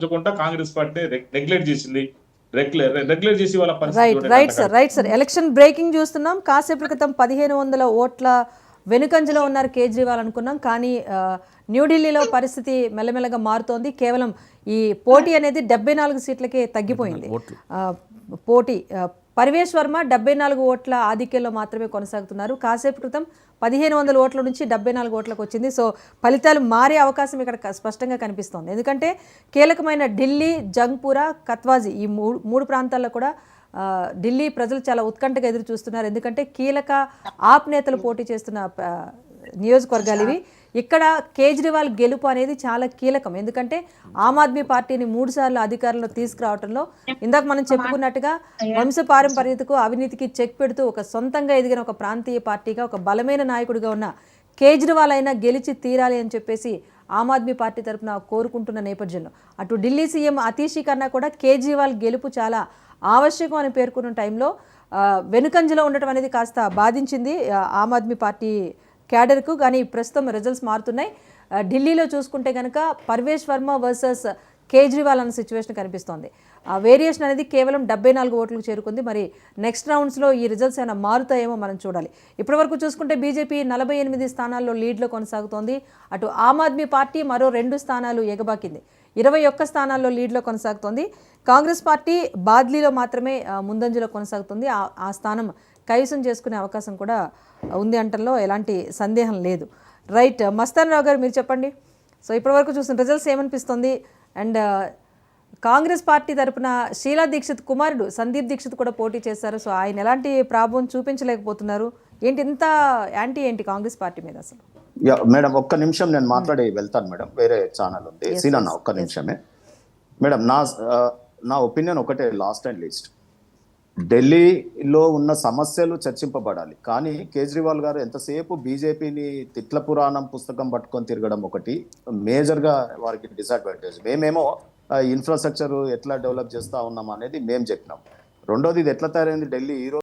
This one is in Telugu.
చూడకుండా కాంగ్రెస్ పార్టీ రెగ్యులేట్ చేసింది. రెగ్యులేట్ చేసి వాళ్ళ పరిస్థితి right right sir right sir election breaking చూస్తున్నాం. కాసేపు క్రితం 1500 ఓట్ల వెనుకంజలో ఉన్నారు కేజ్రీవాల్ అనుకున్నాం. కానీ న్యూఢిల్లీలో పరిస్థితి మెల్లమెల్లగా మారుతోంది. కేవలం ఈ పోటీ అనేది 74 సీట్లకే తగ్గిపోయింది. పోటీ పర్వేష్ వర్మ 74 ఓట్ల ఆధిక్యంలో మాత్రమే కొనసాగుతున్నారు. కాసేపు క్రితం 1500 ఓట్ల నుంచి 74 ఓట్లకు వచ్చింది. సో ఫలితాలు మారే అవకాశం ఇక్కడ స్పష్టంగా కనిపిస్తోంది. ఎందుకంటే కీలకమైన ఢిల్లీ, జంగ్పూరా, కత్వాజీ ఈ మూడు ప్రాంతాల్లో కూడా ఢిల్లీ ప్రజలు చాలా ఉత్కంఠగా ఎదురు చూస్తున్నారు. ఎందుకంటే కీలక ఆప్ నేతలు పోటీ చేస్తున్న నియోజకవర్గాలు ఇవి. ఇక్కడ కేజ్రీవాల్ గెలుపు అనేది చాలా కీలకం. ఎందుకంటే ఆమ్ ఆద్మీ పార్టీని 3 సార్లు అధికారంలో తీసుకురావడంలో ఇందాక మనం చెప్పుకున్నట్టుగా వంశపారంపర్యతకు అవినీతికి చెక్ పెడుతూ ఒక సొంతంగా ఎదిగిన ఒక ప్రాంతీయ పార్టీగా ఒక బలమైన నాయకుడిగా ఉన్న కేజ్రీవాల్ అయినా గెలిచి తీరాలి అని చెప్పేసి ఆమ్ ఆద్మీ పార్టీ తరఫున కోరుకుంటున్న నేపథ్యంలో అటు ఢిల్లీ సీఎం అతీషీ కన్నా కూడా కేజ్రీవాల్ గెలుపు చాలా ఆవశ్యకం అని పేర్కొన్న టైంలో వెనుకంజలో ఉండటం అనేది కాస్త బాధించింది ఆమ్ ఆద్మీ పార్టీ క్యాడర్కు. కానీ ప్రస్తుతం రిజల్ట్స్ మారుతున్నాయి. ఢిల్లీలో చూసుకుంటే కనుక పర్వేష్ వర్మ వర్సెస్ కేజ్రీవాల్ అన్న సిచ్యువేషన్ కనిపిస్తోంది. ఆ వేరియేషన్ అనేది కేవలం 74 ఓట్లకు చేరుకుంది. మరి నెక్స్ట్ రౌండ్స్లో ఈ రిజల్ట్స్ ఏమైనా మారుతాయేమో మనం చూడాలి. ఇప్పటివరకు చూసుకుంటే బీజేపీ 48 స్థానాల్లో లీడ్లో కొనసాగుతోంది. అటు ఆమ్ ఆద్మీ పార్టీ మరో 2 స్థానాలు ఎగబాకింది. 21 స్థానాల్లో లీడ్లో కొనసాగుతోంది. కాంగ్రెస్ పార్టీ బాద్లీలో మాత్రమే ముందంజలో కొనసాగుతుంది. ఆ స్థానం కైవసం చేసుకునే అవకాశం కూడా ఉంది అంటంలో ఎలాంటి సందేహం లేదు. రైట్, మస్తాన్ రావు గారు మీరు చెప్పండి. సో ఇప్పటివరకు చూసిన రిజల్ట్స్ ఏమనిపిస్తుంది? అండ్ కాంగ్రెస్ పార్టీ తరపున షీలా దీక్షిత్ కుమారుడు సందీప్ దీక్షిత్ కూడా పోటీ చేశారు. సో ఆయన ఎలాంటి ప్రాభవం చూపించలేకపోతున్నారు. ఏంటి ఇంత యాంటీ ఏంటి కాంగ్రెస్ పార్టీ మీద అసలు? మేడం ఒక్క నిమిషం నేను మాట్లాడి వెళ్తాను మేడం, వేరే ఛానల్ ఉంది. సీనన్న ఒక్క నిమిషమే మేడం. నా ఒపీనియన్ ఒకటే, లాస్ట్ అండ్ లీస్ట్, ఢిల్లీలో ఉన్న సమస్యలు చర్చింపబడాలి. కానీ కేజ్రీవాల్ గారు ఎంతసేపు బీజేపీని తిట్ల పురాణం పుస్తకం పట్టుకొని తిరగడం ఒకటి మేజర్గా వారికి డిసడ్వాంటేజ్. మేమేమో ఇన్ఫ్రాస్ట్రక్చర్ ఎట్లా డెవలప్ చేస్తా ఉన్నాం అనేది మేము చెప్పినాం. రెండోది, ఇది ఎట్లా తయారైంది ఢిల్లీ ఈరోజు